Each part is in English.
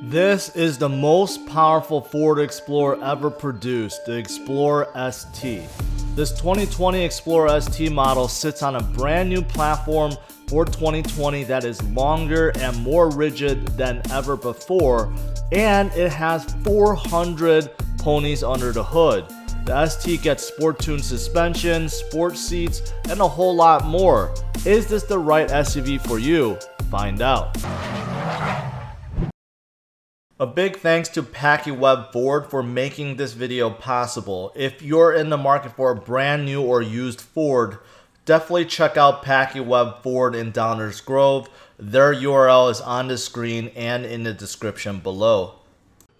This is the most powerful Ford Explorer ever produced, the Explorer ST. This 2020 Explorer ST model sits on a brand new platform for 2020 that is longer and more rigid than ever before, and it has 400 ponies under the hood. The ST gets sport-tuned suspension, sport seats, and a whole lot more. Is this the right SUV for you? Find out. A big thanks to PackyWeb Ford for making this video possible. If you're in the market for a brand new or used Ford, definitely check out PackyWeb Ford in Downers Grove. Their URL is on the screen and in the description below.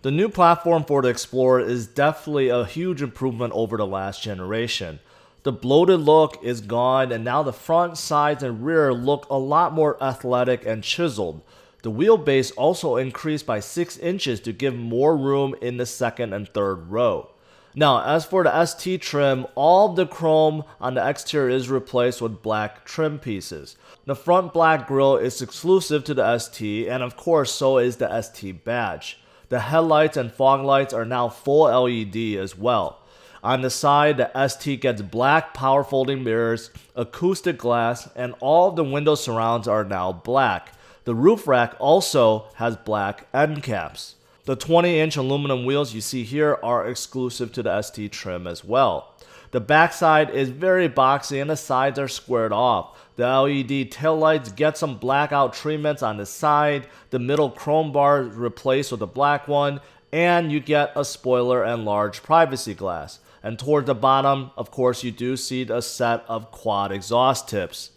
The new platform for the Explorer is definitely a huge improvement over the last generation. The bloated look is gone, and now the front, sides, and rear look a lot more athletic and chiseled. The wheelbase also increased by 6 inches to give more room in the second and third row. Now, as for the ST trim, all of the chrome on the exterior is replaced with black trim pieces. The front black grille is exclusive to the ST, and of course so is the ST badge. The headlights and fog lights are now full LED as well. On the side, the ST gets black power folding mirrors, acoustic glass, and all of the window surrounds are now black. The roof rack also has black end caps. The 20-inch aluminum wheels you see here are exclusive to the ST trim as well. The backside is very boxy and the sides are squared off. The LED taillights get some blackout treatments on the side, the middle chrome bar is replaced with a black one, and you get a spoiler and large privacy glass. And toward the bottom, of course, you do see a set of quad exhaust tips.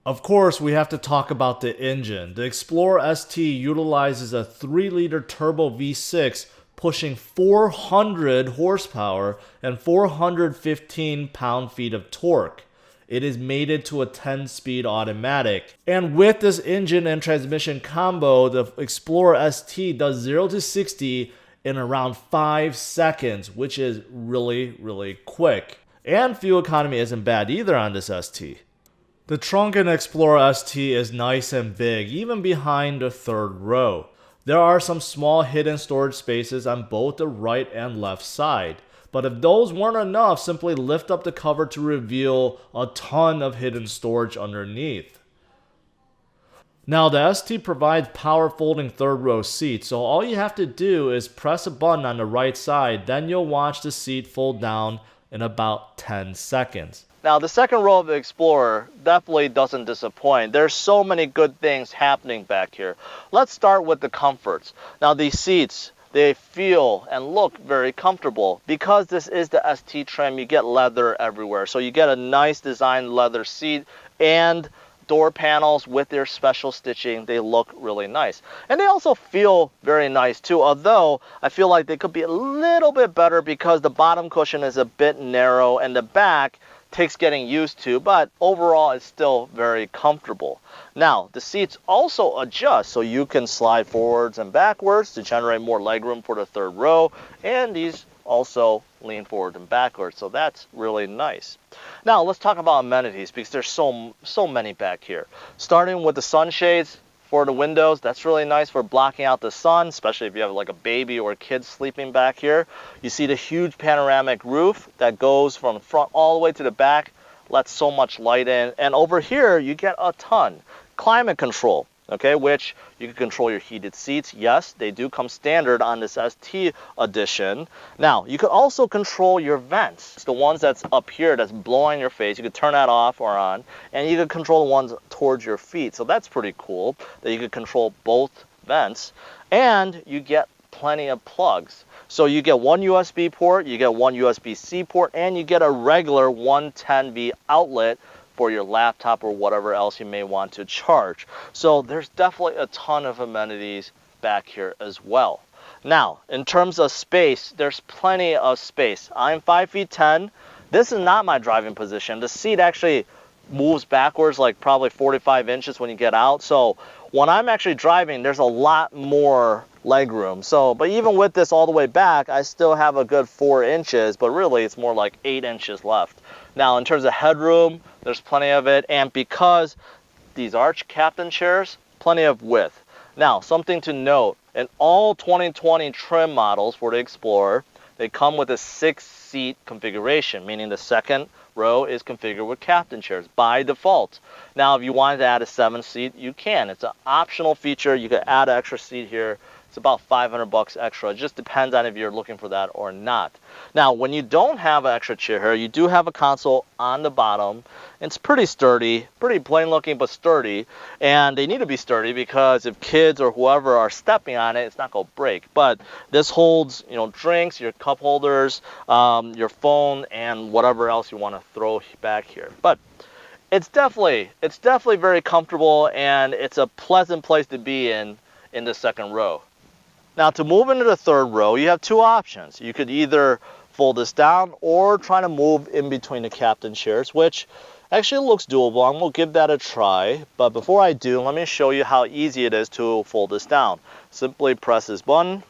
Of course, we have to talk about the engine. The Explorer ST utilizes a 3-liter turbo V6 pushing 400 horsepower and 415 pound-feet of torque. It is mated to a 10-speed automatic. And with this engine and transmission combo, the Explorer ST does 0 to 60 in around 5 seconds, which is really quick. And fuel economy isn't bad either on this ST. The trunk in Explorer ST is nice and big, even behind the third row. There are some small hidden storage spaces on both the right and left side. But if those weren't enough, simply lift up the cover to reveal a ton of hidden storage underneath. Now the ST provides power folding third row seats, so all you have to do is press a button on the right side, then you'll watch the seat fold down in about 10 seconds. Now the second row of the Explorer definitely doesn't disappoint. There's so many good things happening back here. Let's start with the comforts. Now these seats, they feel and look very comfortable. Because this is the ST trim, you get leather everywhere. So you get a nice designed leather seat and door panels with their special stitching. They look really nice. And they also feel very nice too, although I feel like they could be a little bit better because the bottom cushion is a bit narrow and the back takes getting used to, but overall it's still very comfortable. Now the seats also adjust, so you can slide forwards and backwards to generate more legroom for the third row, and these also lean forward and backwards, so that's really nice. Now let's talk about amenities, because there's so many back here. Starting with the sunshades for the windows, that's really nice for blocking out the sun, especially if you have like a baby or a kid sleeping back here. You see the huge panoramic roof that goes from the front all the way to the back, lets so much light in. And over here you get a ton. Climate control, okay, which you can control your heated seats. Yes, they do come standard on this ST edition. Now you can also control your vents. It's the ones that's up here that's blowing your face. You can turn that off or on, and you can control the ones towards your feet. So that's pretty cool that you can control both vents, and you get plenty of plugs. So you get one USB port, you get one USB-C port, and you get a regular 110V outlet for your laptop or whatever else you may want to charge. So there's definitely a ton of amenities back here as well. Now, in terms of space, there's plenty of space. I'm 5'10". This is not my driving position. The seat actually moves backwards like probably 45 inches when you get out. So when I'm actually driving, there's a lot more leg room. So, but even with this all the way back, I still have a good 4 inches, but really it's more like 8 inches left. Now, in terms of headroom, there's plenty of it. And because these arch captain chairs, plenty of width. Now, something to note, And all 2020 trim models for the Explorer, they come with a 6-seat configuration, meaning the second row is configured with captain chairs by default. Now, if you wanted to add a 7th seat, you can. It's an optional feature. You could add an extra seat here. It's about $500 extra. It just depends on if you're looking for that or not. Now, when you don't have an extra chair here, you do have a console on the bottom. It's pretty sturdy, pretty plain looking, but sturdy. And they need to be sturdy because if kids or whoever are stepping on it, it's not going to break. But this holds, drinks, your cup holders, your phone, and whatever else you want to throw back here. But it's definitely very comfortable, and it's a pleasant place to be in the second row. Now, to move into the third row, you have two options. You could either fold this down or try to move in between the captain chairs, which actually looks doable. I'm going to give that a try. But before I do, let me show you how easy it is to fold this down. Simply press this button.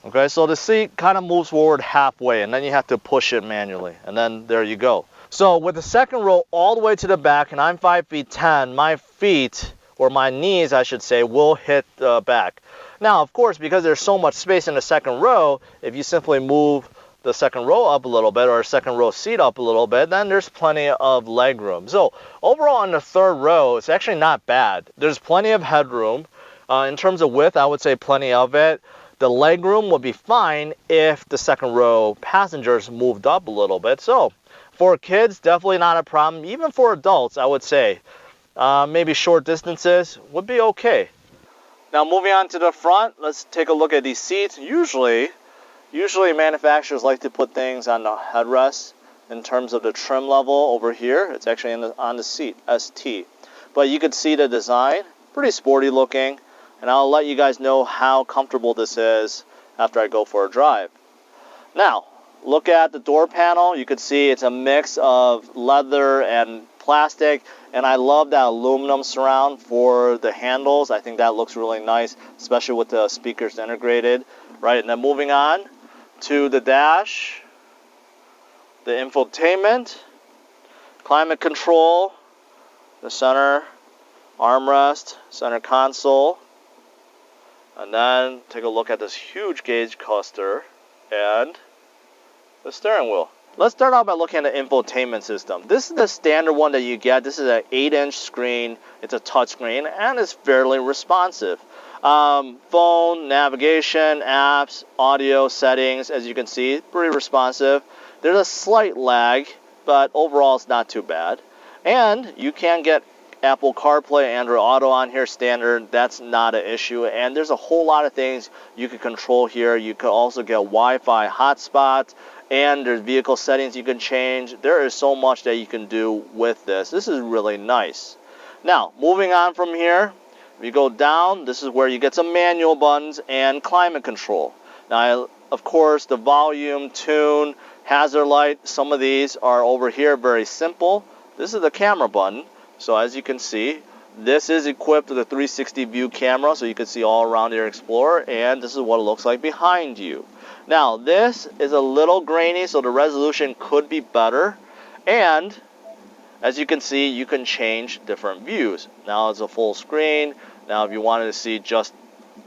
Okay, so the seat kind of moves forward halfway, and then you have to push it manually. And then there you go. So with the second row all the way to the back, and I'm 5'10", my feet, or my knees, I should say, will hit the back. Now, of course, because there's so much space in the second row, if you simply move the second row up a little bit, or second row seat up a little bit, then there's plenty of leg room. So overall in the third row, it's actually not bad. There's plenty of headroom. In terms of width, I would say plenty of it. The leg room would be fine if the second row passengers moved up a little bit. So for kids, definitely not a problem. Even for adults, I would say maybe short distances would be okay. Now, moving on to the front, let's take a look at these seats. Usually manufacturers like to put things on the headrest. In terms of the trim level over here, it's actually on the seat, ST. But you can see the design, pretty sporty looking, and I'll let you guys know how comfortable this is after I go for a drive. Now, look at the door panel. You can see it's a mix of leather and plastic, and I love that aluminum surround for the handles. I think that looks really nice, especially with the speakers integrated, right? And then moving on to the dash, the infotainment, climate control, the center armrest, center console, and then take a look at this huge gauge cluster and the steering wheel. Let's start out by looking at the infotainment system. This is the standard one that you get. This is an 8-inch screen. It's a touch screen, and it's fairly responsive. Phone, navigation, apps, audio, settings, as you can see, pretty responsive. There's a slight lag, but overall it's not too bad. And you can get Apple CarPlay, Android Auto on here standard. That's not an issue. And there's a whole lot of things you can control here. You could also get Wi-Fi hotspot, and there's vehicle settings you can change. There is so much that you can do with this. This is really nice. Now, moving on from here, if you go down, this is where you get some manual buttons and climate control. Now, of course, the volume, tune, hazard light, some of these are over here, very simple. This is the camera button. So as you can see, this is equipped with a 360 view camera, so you can see all around your Explorer, and this is what it looks like behind you. Now, this is a little grainy, so the resolution could be better. And as you can see, you can change different views. Now it's a full screen. Now, if you wanted to see just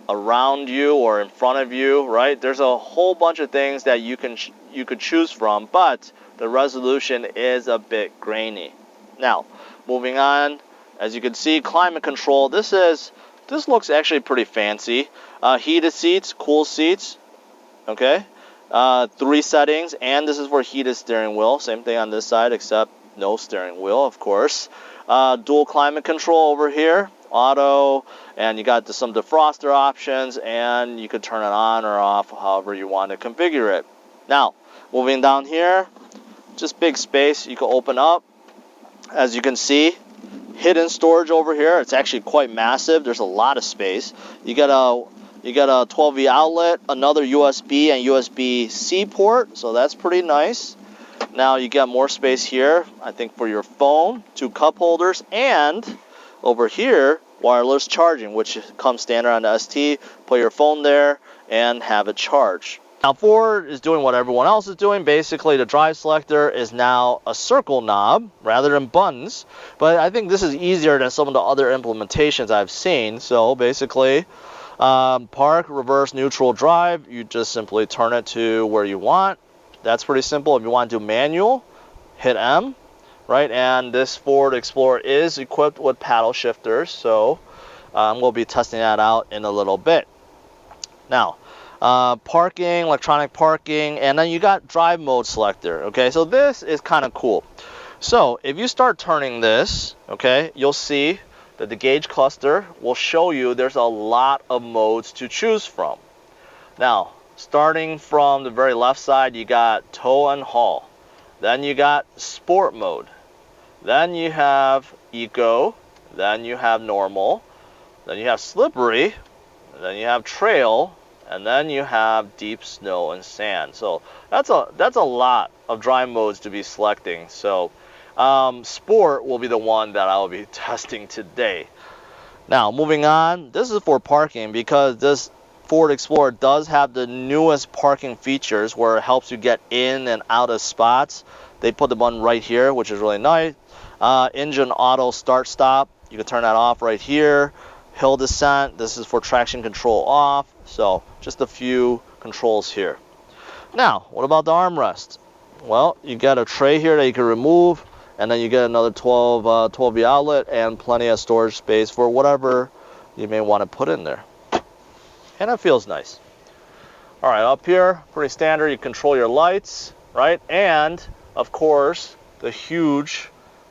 around you or in front of you, right? There's a whole bunch of things that you could choose from, but the resolution is a bit grainy. Now, moving on, as you can see, climate control. This looks actually pretty fancy. Heated seats, cool seats. Okay, 3 settings, and this is for heated steering wheel. Same thing on this side, except no steering wheel, of course. Dual climate control over here, auto, and you got some defroster options, and you could turn it on or off however you want to configure it. Now, moving down here, just big space you can open up. As you can see, hidden storage over here. It's actually quite massive. There's a lot of space. You got a 12V outlet, another USB and USB-C port, so that's pretty nice. Now you got more space here, I think, for your phone, 2 cup holders, and over here, wireless charging, which comes standard on the ST. Put your phone there and have it charge. Now, Ford is doing what everyone else is doing. Basically, the drive selector is now a circle knob rather than buttons. But I think this is easier than some of the other implementations I've seen. So basically, Park, reverse, neutral, drive. You just simply turn it to where you want. That's pretty simple. If you want to do manual, hit M, right? And this Ford Explorer is equipped with paddle shifters, so we'll be testing that out in a little bit. Now, parking, electronic parking, and then you got drive mode selector. Okay, so this is kind of cool. So if you start turning this, okay, you'll see that the gauge cluster will show you there's a lot of modes to choose from. Now, starting from the very left side, you got tow and haul. Then you got sport mode. Then you have eco. Then you have normal. Then you have slippery. Then you have trail. And then you have deep snow and sand. So that's a lot of drive modes to be selecting. So sport will be the one that I will be testing today. Now, moving on, this is for parking because this Ford Explorer does have the newest parking features where it helps you get in and out of spots. They put the button right here, which is really nice. Engine auto start stop, you can turn that off right here. Hill descent, this is for traction control off. So just a few controls here. Now, what about the armrest? Well, you got a tray here that you can remove. And then you get another 12V outlet and plenty of storage space for whatever you may want to put in there. And it feels nice. All right, up here, pretty standard. You control your lights, right? And, of course, the huge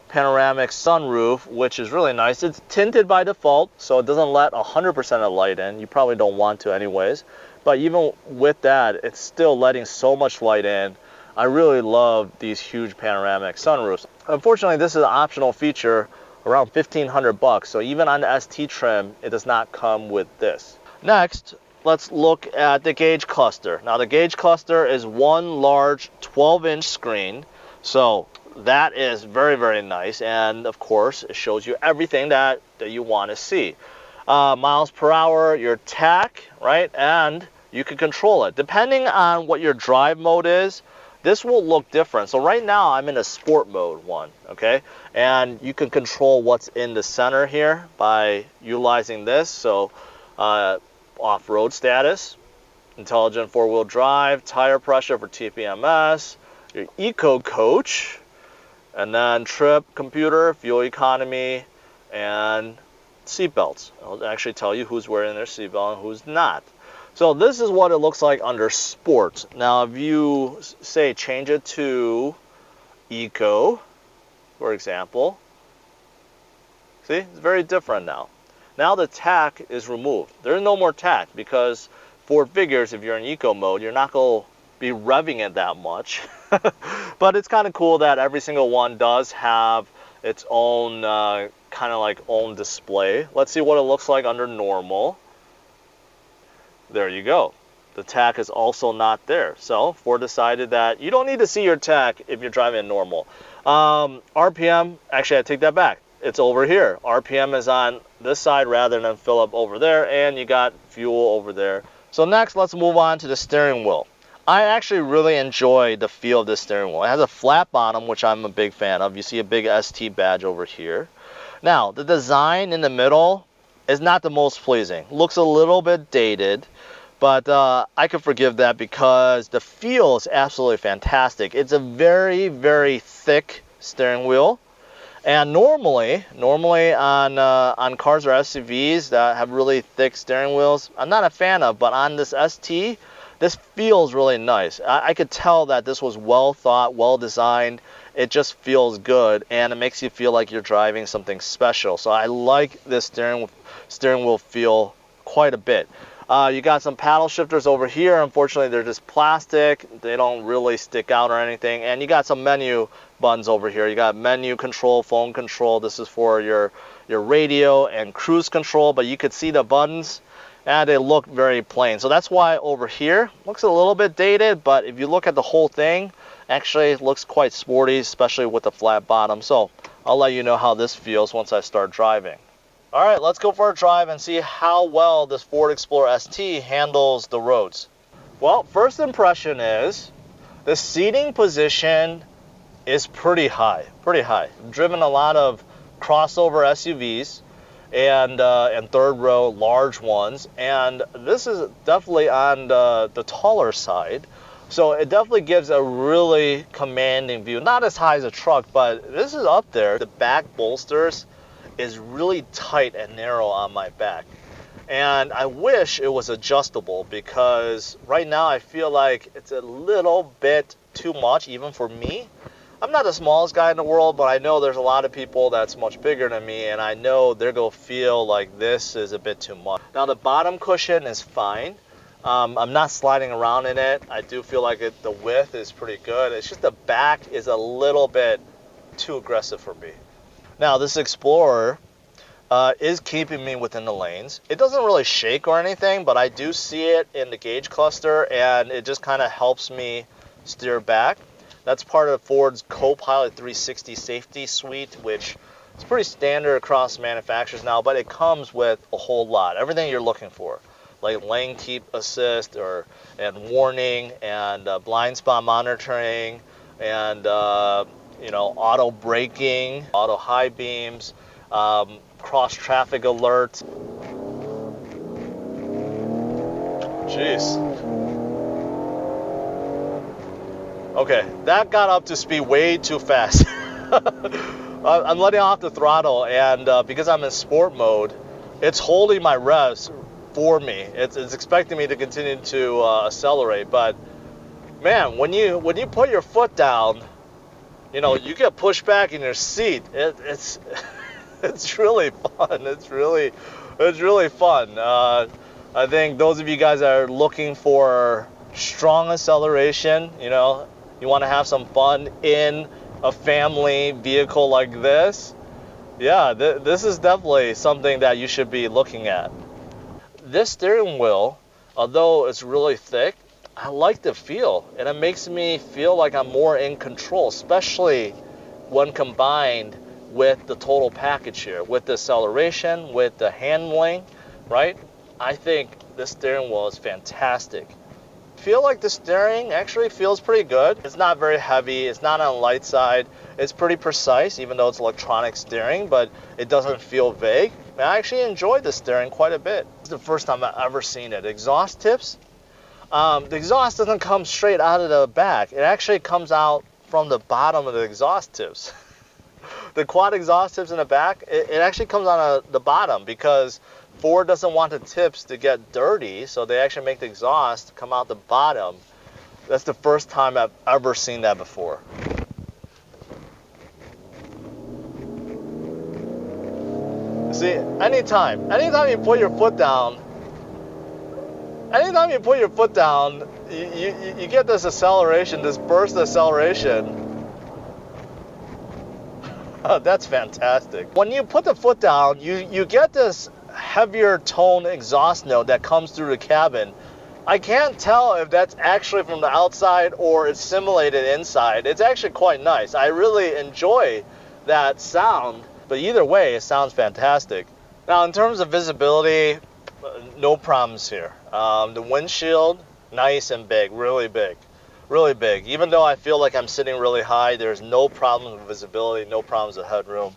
panoramic sunroof, which is really nice. It's tinted by default, so it doesn't let 100% of light in. You probably don't want to anyways. But even with that, it's still letting so much light in. I really love these huge panoramic sunroofs. Unfortunately, this is an optional feature around $1,500, so even on the ST trim, it does not come with this. Next, let's look at the gauge cluster. Now, the gauge cluster is one large 12-inch screen, so that is very, very nice. And of course, it shows you everything that you want to see. Miles per hour, your tach, right? And you can control it. Depending on what your drive mode is, this will look different. So right now I'm in a sport mode one, okay? And you can control what's in the center here by utilizing this. So off-road status, intelligent four-wheel drive, tire pressure for TPMS, your eco coach, and then trip computer, fuel economy, and seatbelts. It'll actually tell you who's wearing their seatbelt and who's not. So this is what it looks like under sport. Now if you say change it to eco, for example, see, it's very different now. Now the tach is removed. There is no more tach because Ford figures if you're in eco mode, you're not going to be revving it that much. But it's kind of cool that every single one does have its own kind of like own display. Let's see what it looks like under normal. There you go. The tach is also not there. So Ford decided that you don't need to see your tach if you're driving in normal. RPM, actually I take that back. It's over here. RPM is on this side rather than fill up over there, and you got fuel over there. So next, let's move on to the steering wheel. I actually really enjoy the feel of this steering wheel. It has a flat bottom, which I'm a big fan of. You see a big ST badge over here. Now, the design in the middle is not the most pleasing. Looks a little bit dated, but I could forgive that because the feel is absolutely fantastic. It's a very, very thick steering wheel. And normally on cars or SUVs that have really thick steering wheels, I'm not a fan of, but on this ST, this feels really nice. I could tell that this was well thought, well designed. It just feels good, and it makes you feel like you're driving something special. So I like this steering wheel feel quite a bit. You got some paddle shifters over here. Unfortunately, they're just plastic. They don't really stick out or anything. And you got some menu buttons over here. You got menu control, phone control. This is for your radio and cruise control, but you could see the buttons and they look very plain. So that's why over here looks a little bit dated, but if you look at the whole thing, actually it looks quite sporty, especially with the flat bottom. So I'll let you know how this feels once I start driving. All right, let's go for a drive and see how well this Ford Explorer ST handles the roads. Well, first impression is the seating position is pretty high, I've driven a lot of crossover SUVs, and third row large ones. And this is definitely on the taller side. So it definitely gives a really commanding view. Not as high as a truck, but this is up there. The back bolsters is really tight and narrow on my back. And I wish it was adjustable, because right now I feel like it's a little bit too much even for me. I'm not the smallest guy in the world, but I know there's a lot of people that's much bigger than me, and I know they're going to feel like this is a bit too much. Now the bottom cushion is fine. I'm not sliding around in it. I do feel like the width is pretty good. It's just the back is a little bit too aggressive for me. Now this Explorer is keeping me within the lanes. It doesn't really shake or anything, but I do see it in the gauge cluster, and it just kind of helps me steer back. That's part of Ford's Co-Pilot 360 safety suite, which is pretty standard across manufacturers now, but it comes with a whole lot. Everything you're looking for, like lane keep assist and warning and blind spot monitoring and auto braking, auto high beams, cross traffic alert. Jeez. Okay, that got up to speed way too fast. I'm letting off the throttle, and because I'm in sport mode, it's holding my revs for me. It's expecting me to continue to accelerate, but man, when you put your foot down, you get pushed back in your seat. It's it's really fun. It's really fun. I think those of you guys that are looking for strong acceleration, you want to have some fun in a family vehicle like this, yeah, this is definitely something that you should be looking at. This steering wheel, although it's really thick, I like the feel, and it makes me feel like I'm more in control, especially when combined with the total package here, with the acceleration, with the handling, right? I think this steering wheel is fantastic. Feel like the steering actually feels pretty good. It's not very heavy. It's not on the light side. It's pretty precise, even though it's electronic steering, but it doesn't feel vague. I actually enjoyed the steering quite a bit. It's the first time I've ever seen it. Exhaust tips. The exhaust doesn't come straight out of the back. It actually comes out from the bottom of the exhaust tips. The quad exhaust tips in the back, it actually comes on the bottom, because Ford doesn't want the tips to get dirty, so they actually make the exhaust come out the bottom. That's the first time I've ever seen that before. See, anytime you put your foot down, you get this acceleration, this burst acceleration. Oh, that's fantastic. When you put the foot down, you get this heavier tone exhaust note that comes through the cabin. I can't tell if that's actually from the outside or it's simulated inside. It's actually quite nice. I really enjoy that sound, but either way, it sounds fantastic. Now, in terms of visibility, no problems here. The windshield, nice and big, really big. Really big. Even though I feel like I'm sitting really high, there's no problems with visibility, no problems with headroom.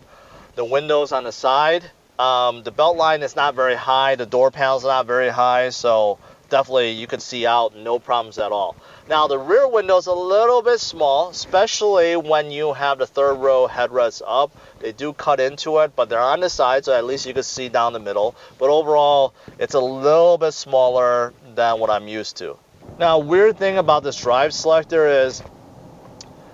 The windows on the side, the belt line is not very high, the door panel's not very high, so definitely you can see out, no problems at all. Now the rear window's a little bit small, especially when you have the third row headrests up. They do cut into it, but they're on the side, so at least you can see down the middle. But overall, it's a little bit smaller than what I'm used to. Now, weird thing about this drive selector is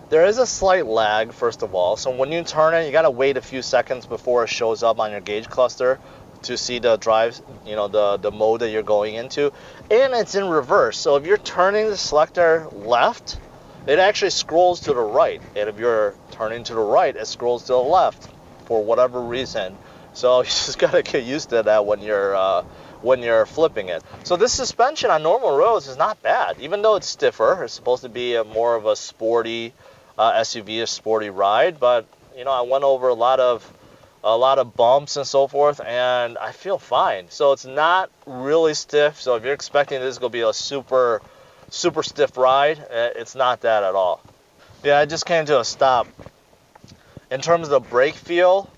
there is a slight lag, first of all. So when you turn it, you gotta wait a few seconds before it shows up on your gauge cluster to see the drive, the mode that you're going into. And it's in reverse. So if you're turning the selector left, it actually scrolls to the right. And if you're turning to the right, it scrolls to the left for whatever reason. So you just gotta get used to that when you're flipping it. So this suspension on normal roads is not bad, even though it's stiffer. It's supposed to be more of a sporty SUV, a sporty ride. But I went over a lot of bumps and so forth, and I feel fine. So it's not really stiff. So if you're expecting this is gonna be a super stiff ride, it's not that at all. Yeah, I just came to a stop. In terms of the brake feel,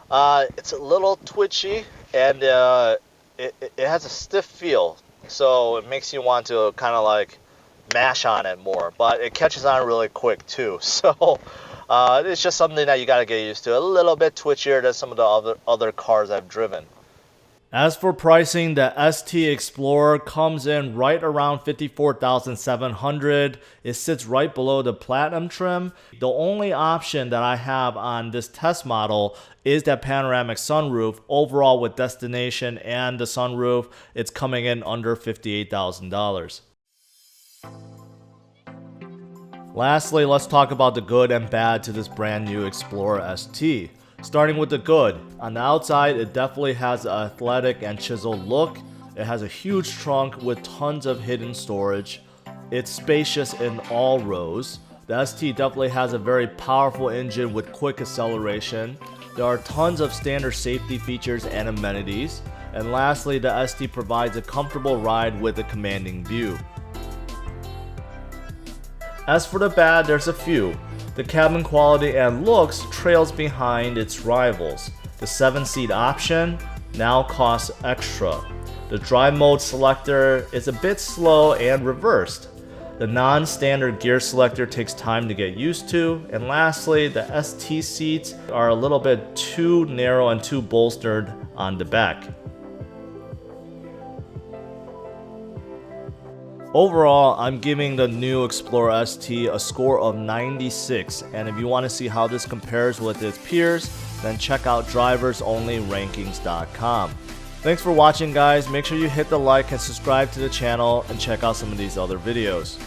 it's a little twitchy, and it has a stiff feel, so it makes you want to kind of like mash on it more, but it catches on really quick too. So it's just something that you got to get used to. A little bit twitchier than some of the other cars I've driven. As for pricing, the ST Explorer comes in right around $54,700. It sits right below the Platinum trim. The only option that I have on this test model is that panoramic sunroof. Overall, with destination and the sunroof, it's coming in under $58,000. Lastly, let's talk about the good and bad to this brand new Explorer ST. Starting with the good, on the outside it definitely has an athletic and chiseled look. It has a huge trunk with tons of hidden storage. It's spacious in all rows. The ST definitely has a very powerful engine with quick acceleration. There are tons of standard safety features and amenities. And lastly, the ST provides a comfortable ride with a commanding view. As for the bad, there's a few. The cabin quality and looks trails behind its rivals. The 7-seat option now costs extra. The drive mode selector is a bit slow and reversed. The non-standard gear selector takes time to get used to. And lastly, the ST seats are a little bit too narrow and too bolstered on the back. Overall, I'm giving the new Explorer ST a score of 96, and if you want to see how this compares with its peers, then check out driversonlyrankings.com. Thanks for watching, guys. Make sure you hit the like and subscribe to the channel and check out some of these other videos.